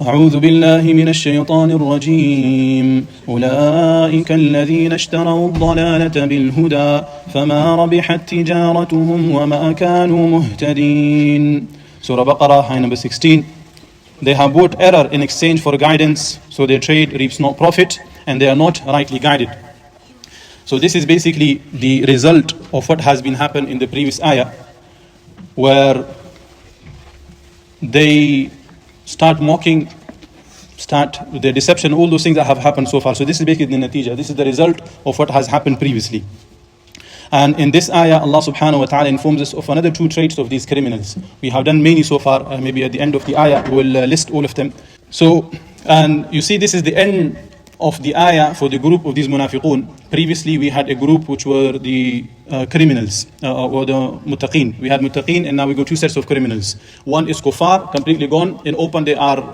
أعوذ بالله من الشيطان الرجيم أولئك الذين اشتروا الضلالة بالهدى فما ربحت تجارتهم وما كانوا مهتدين. Surah Al Baqarah, ayah number 16. They have bought error in exchange for guidance, so their trade reaps no profit and they are not rightly guided. So this is basically the result of what has been happened in the previous ayah, where they start mocking, start their deception, all those things that have happened so far. So this is basically the natija. This is the result of what has happened previously. And in this ayah, Allah subhanahu wa ta'ala informs us of another two traits of these criminals. We have done many so far. Maybe at the end of the ayah, we will list all of them. So, and you see, this is the end of the ayah for the group of these munafiqun. Previously, we had a group which were the criminals, or the muttaqeen. We had muttaqeen, and now we go two sets of criminals. One is kuffar, completely gone. In open, they are,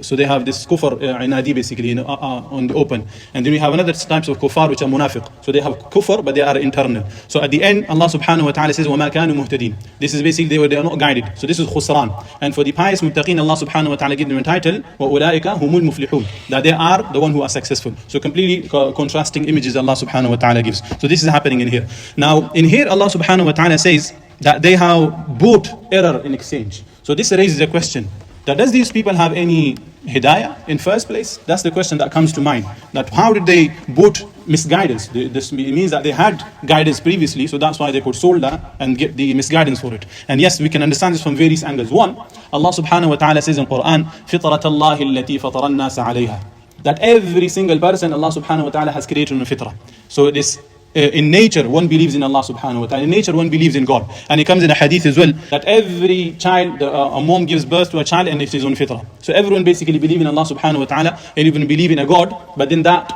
so they have this kufr inadi basically on the open. And then we have another types of kuffar which are munafiq. So they have kufr, but they are internal. So at the end, Allah subhanahu wa ta'ala says, وَمَا كَانُوا مُهْتَدِينَ. This is basically they are not guided. So this is khusran. And for the pious muttaqeen, Allah subhanahu wa ta'ala gives them a title, وَأُولَٰئِكَ هُمُ الْمُفْلِحُونَ. That they are the one who are successful. So completely contrasting images Allah subhanahu wa ta'ala gives. So this is happening in here. Now, in here, Allah subhanahu wa ta'ala says that they have bought error in exchange. So this raises a question, that does these people have any hidayah in first place? That's the question that comes to mind. That how did they bought misguidance? This means that they had guidance previously, so that's why they could sold that and get the misguidance for it. And yes, we can understand this from various angles. One, Allah subhanahu wa ta'ala says in Quran, فِطْرَةَ اللَّهِ الَّتِي فَطَرَ النَّاسَ عَلَيْهَا. That every single person Allah subhanahu wa ta'ala has created on a fitrah. So it is in nature one believes in Allah subhanahu wa ta'ala. In nature one believes in God. And it comes in a hadith as well that every child, a mom gives birth to a child and it is on fitrah. So everyone basically believes in Allah subhanahu wa ta'ala and even believe in a God, but then that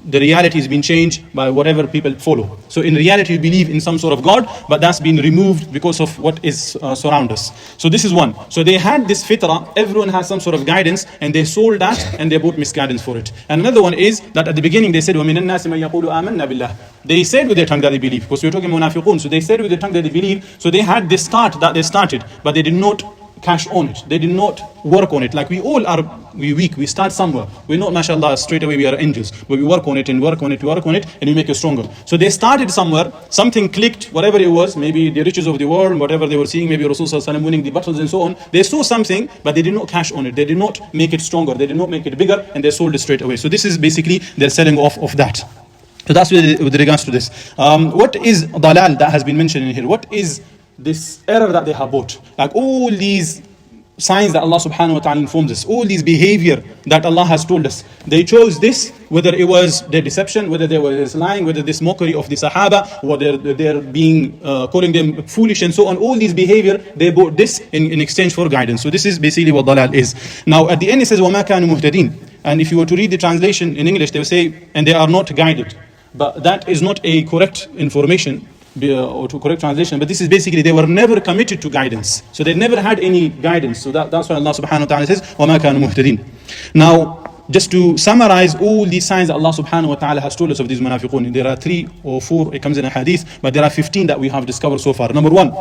the reality has been changed by whatever people follow. So in reality you believe in some sort of God, but that's been removed because of what is surround us. So this is one. So they had this fitrah, everyone has some sort of guidance, and they sold that and they bought misguidance for it. And another one is that at the beginning they said, وَمِنَ النَّاسِ مَنْ يَقُولُ آمَنَّا بِاللَّهِ. They said with their tongue that they believe, because we're talking munafiqun. So they said with their tongue that they believe. So they had this start that they started, but they did not cash on it. They did not work on it. Like we all are, we weak. We start somewhere. We're not, mashallah, straight away we are angels. But we work on it and work on it, work on it, and we make it stronger. So they started somewhere, something clicked, whatever it was, maybe the riches of the world, whatever they were seeing, maybe Rasul sallallahu alaihi wasallam winning the battles and so on. They saw something, but they did not cash on it. They did not make it stronger. They did not make it bigger, and they sold it straight away. So this is basically their selling off of that. So that's with regards to this. What is dalal that has been mentioned in here? What is this error that they have bought? Like all these signs that Allah subhanahu wa ta'ala informs us, all these behavior that Allah has told us, they chose this, whether it was their deception, whether they were lying, whether this mockery of the Sahaba, or they're being calling them foolish and so on. All these behavior, they bought this in exchange for guidance. So this is basically what dalal is. Now at the end it says وَمَا كَانُوا مُهْتَدِينَ. And if you were to read the translation in English, they will say, and they are not guided. But that is not a correct information or to correct translation, but this is basically they were never committed to guidance. So they never had any guidance. So that's why Allah subhanahu wa ta'ala says, وَمَا كَانُوا مُهْتَدِينَ. Now, just to summarize all these signs that Allah subhanahu wa ta'ala has told us of these munafiqun, there are 3 or 4, it comes in a hadith, but there are 15 that we have discovered so far. Number 1,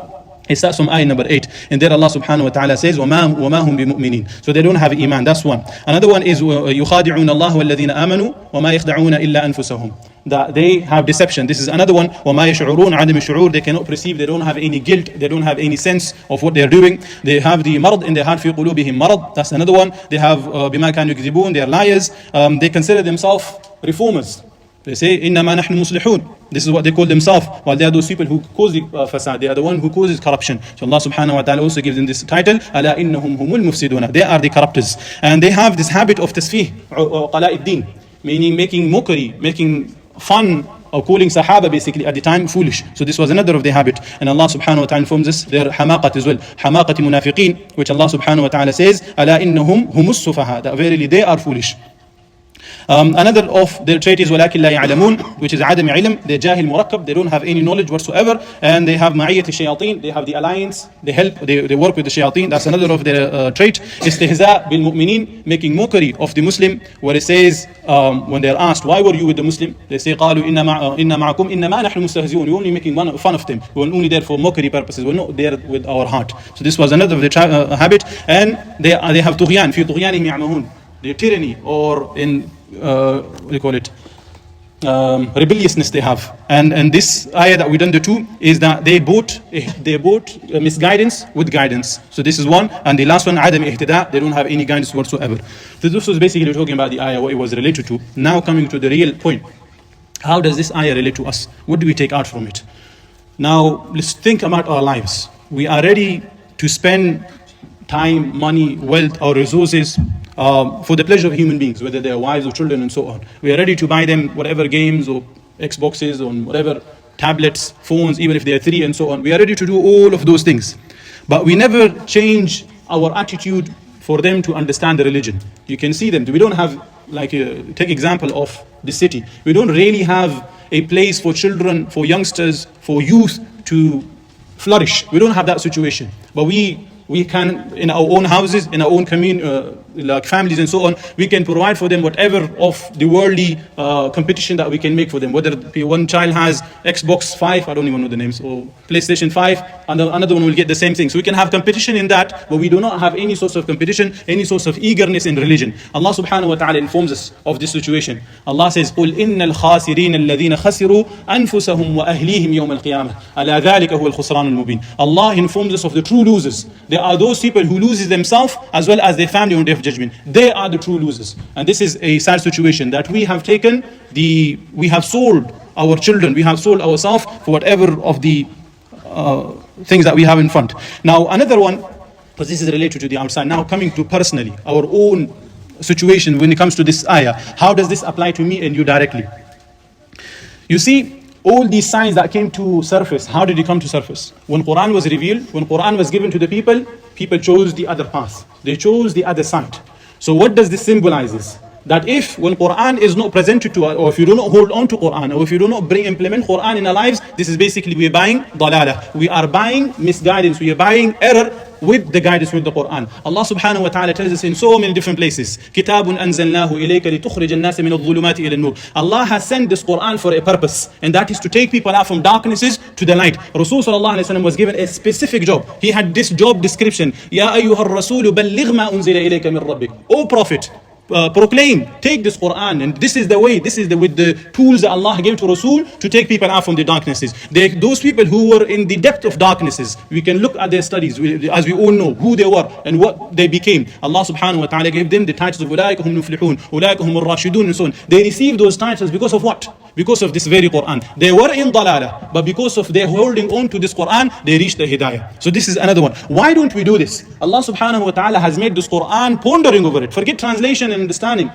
it starts from ayah number 8. And there Allah subhanahu wa ta'ala says, وَمَا هُمْ بِمُؤْمِنِينَ. So they don't have iman, that's one. Another one is, يُخَادِعُونَ اللَّهَ وَالَّذِينَ آمَنُوا وَمَا يَخْدَعُونَ إِلَّا أَنفُسَهُم. That they have deception. This is another one. وَمَا يَشْعُرُونَ عَدَمِ الشُّعُورِ. They cannot perceive, they don't have any guilt, they don't have any sense of what they're doing. They have the marad in their heart, فِي قُلُوبِهِمْ marad. That's another one. They have بِمَا كَانُوا يُكْذِبُونَ. They are liars. They consider themselves reformers. They say, إِنَّمَا نَحْنُ مُصْلِحُونَ. This is what they call themselves. While they are those people who cause the fasad. They are the one who causes corruption. So Allah subhanahu wa ta'ala also gives them this title, أَلَا إِنَّهُمْ هُمُ الْمُفْسِدُونَ. They are the corruptors. And they have this habit of tasfih, قَلَاءِ الدِّينِ. Meaning making mockery, making fun, or calling Sahaba basically at the time foolish. So this was another of their habit. And Allah subhanahu wa ta'ala informs us their hamaqat as well. Hamaqati munafiqeen, which Allah subhanahu wa ta'ala says, أَلَا إِنَّهُمْ هُمُ السُّفَهَا. That verily they are foolish. Another of their trait is وَلَكِنْ لَا يَعْلَمُونَ, which is عَدَمِ علم. They're jahil murakkab, they don't have any knowledge whatsoever, and they have مَعِيَّةِ الشَّيَاطِينَ, they have the alliance, they help, they work with the shayateen. That's another of their trait. استهزاء بالمؤمنين, making mockery of the Muslim, where it says, when they're asked, why were you with the Muslim? They say, قَالُوا إِنَّ مَعَكُمْ إِنَّمَا نَحْنُ مُسْتَهْزِئُونَ. We're only making fun of them. We're only there for mockery purposes. We're not there with our heart. So this was another of the habit. And they have طغيان, في طغيانهم يعمهون. Their tyranny, or in what do you call it, rebelliousness they have. And this ayah that we done the two is that they both misguidance with guidance. So this is one, and the last one, عدم اهتداء, they don't have any guidance whatsoever. So this was basically talking about the ayah, what it was related to. Now coming to the real point, how does this ayah relate to us? What do we take out from it? Now let's think about our lives. We are ready to spend time, money, wealth, our resources for the pleasure of human beings, whether they are wives or children and so on. We are ready to buy them whatever games or Xboxes or whatever tablets, phones, even if they are 3 and so on. We are ready to do all of those things. But we never change our attitude for them to understand the religion. You can see them. We don't have, take example of the city. We don't really have a place for children, for youngsters, for youth to flourish. We don't have that situation. But we can, in our own houses, in our own like families and so on, we can provide for them whatever of the worldly competition that we can make for them. Whether one child has Xbox 5, I don't even know the names, or PlayStation 5, and another one will get the same thing. So we can have competition in that, but we do not have any source of competition, any source of eagerness in religion. Allah subhanahu wa ta'ala informs us of this situation. Allah says, قُلْ إِنَّ الْخَاسِرِينَ الَّذِينَ خَسِرُوا أَنفُسَهُمْ وَأَهْلِيهِمْ يَوْمَ الْقِيَامَةِ أَلَا ذَلِكَ هُوَ الْخُسْرَانُ الْمُبِينُ. Allah informs us of the true losers. There are those people who loses themselves as well as their family on Day of Judgment. They are the true losers. And this is a sad situation, that we have sold our children, we have sold ourselves for whatever of the things that we have in front. Now another one, because this is related to the outside, now coming to personally, our own situation when it comes to this ayah. How does this apply to me and you directly? You see, all these signs that came to surface, how did it come to surface? When Quran was revealed, when Quran was given to the people chose the other path. They chose the other side. So what does this symbolize? That if when Quran is not presented to us, or if you do not hold on to Quran, or if you do not implement Quran in our lives, this is basically we are buying dalalah. We are buying misguidance. We are buying error with the guidance with the Quran. Allah subhanahu wa ta'ala tells us in so many different places, كِتَابٌ أَنزَلْنَاهُ إِلَيْكَ لِتُخْرِجَ النَّاسَ مِنَ الظُّلُمَاتِ إِلَى النُّورِ. Allah has sent this Quran for a purpose, and that is to take people out from darknesses to the light. Rasul sallallahu alayhi wa sallam was given a specific job. He had this job description, يَا أَيُّهَا الرَّسُولُ بَلِّغْ مَا أُنزِلَ إِلَيْكَ مِنْ رَبِّكَ. O Prophet, proclaim, take this Quran, and this is the way, with the tools that Allah gave to Rasul to take people out from the darknesses. Those people who were in the depth of darknesses, we can look at their studies, as we all know who they were and what they became. Allah subhanahu wa ta'ala gave them the titles of أُولَٰئِكَ هُمُ الْمُفْلِحُونَ أُولَٰئِكَ هُمُ الرَّاشِدُونَ and so on. They received those titles because of what? Because of this very Quran. They were in dalalah, but because of their holding on to this Quran, they reached the hidayah. So this is another one. Why don't we do this? Allah subhanahu wa ta'ala has made this Quran, pondering over it. Forget translation and understanding.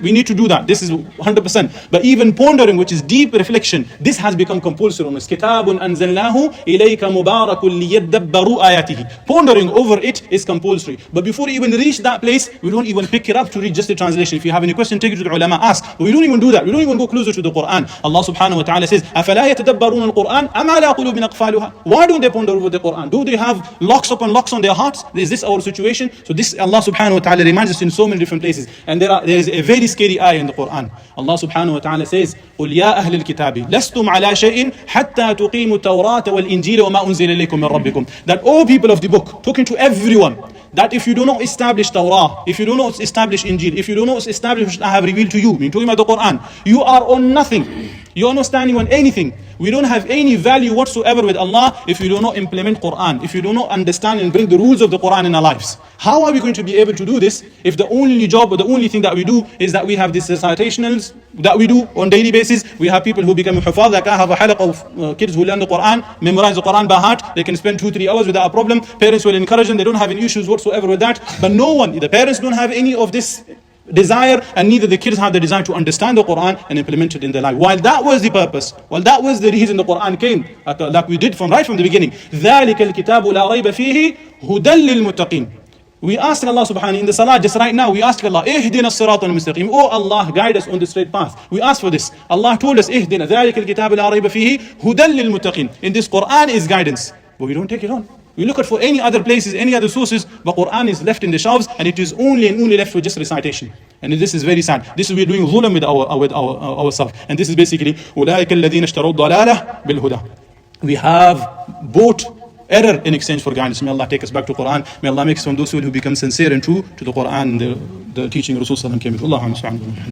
We need to do that. This is 100%. But even pondering, which is deep reflection, this has become compulsory on us. كِتَابٌ أَنزَلْنَاهُ إِلَيْكَ مُبَارَكٌ لِيَدَّبَّرُوا آيَاتِهِ. Pondering over it is compulsory. But before we even reach that place, we don't even pick it up to read just the translation. If you have any question, take it to the ulama, ask. But we don't even do that. We don't even go closer to the Quran. Allah subhanahu wa ta'ala says, أَفَلَا يَتَدَبَّرُونَ الْقُرْآنَ أَمْ عَلَىٰ قُلُوبٍ أَقْفَالُهَا. Why don't they ponder over the Quran? Do they have locks upon locks on their hearts? Is this our situation? So this Allah subhanahu wa ta'ala reminds us in so many different places. And there is a very scary ayah in the Quran. Allah subhanahu wa ta'ala says, قُلْ يَا أَهْلِ الْكِتَابِ لَسْتُمْ عَلَىٰ شَيْءٍ حَتَّى تُقِيمُوا التَّوْرَاةَ وَالْإِنْجِيلَ وَمَا أُنزِلَ إِلَيْكُم مِّن رَبِّكُم. That all people of the book, talking to everyone, that if you do not establish Torah, if you do not establish Injil, if you do not establish what I have revealed to you, mean talking about the Quran, you are on nothing. You are not standing on anything. We don't have any value whatsoever with Allah if you do not implement Quran, if you do not understand and bring the rules of the Quran in our lives. How are we going to be able to do this if the only job or the only thing that we do is that we have these recitationals that we do on daily basis? We have people who become hufaz, like I have a halaqah of kids who learn the Quran, memorize the Quran by heart. They can spend 2-3 hours without a problem. Parents will encourage them. They don't have any issues whatsoever with that. But no one, the parents don't have any of this desire, and neither the kids have the desire to understand the Quran and implement it in their life. While that was the purpose, while that was the reason the Quran came, like we did right from the beginning. ذَلِكَ الْكِتَابُ لَا رَيْبَ فِيهِ هُدًى لِلْمُتَّقِينَ. We ask Allah subhanahu in the salah just right now, we ask Allah, Ihdina as-sirat al-mustaqim. Oh Allah, guide us on the straight path. We ask for this. Allah told us, Ihdina, ذَلِكَ الْكِتَابُ لَا رَيْبَ فِيهِ هُدًى لِلْمُتَّقِينَ. In this Quran is guidance. But we don't take it on. We look at for any other places, any other sources, but Quran is left in the shelves and it is only and only left for just recitation. And this is very sad. This is we're doing zulm with ourselves. And this is basically أُولَٰئِكَ الَّذِينَ اشْتَرَوُا الضَّلَالَةَ بِالْهُدَى. We have bought error in exchange for guidance. May Allah take us back to Quran. May Allah make us from those who become sincere and true to the Quran, the teaching Rasul sallallahu alaihi wasallam came with. Allahumma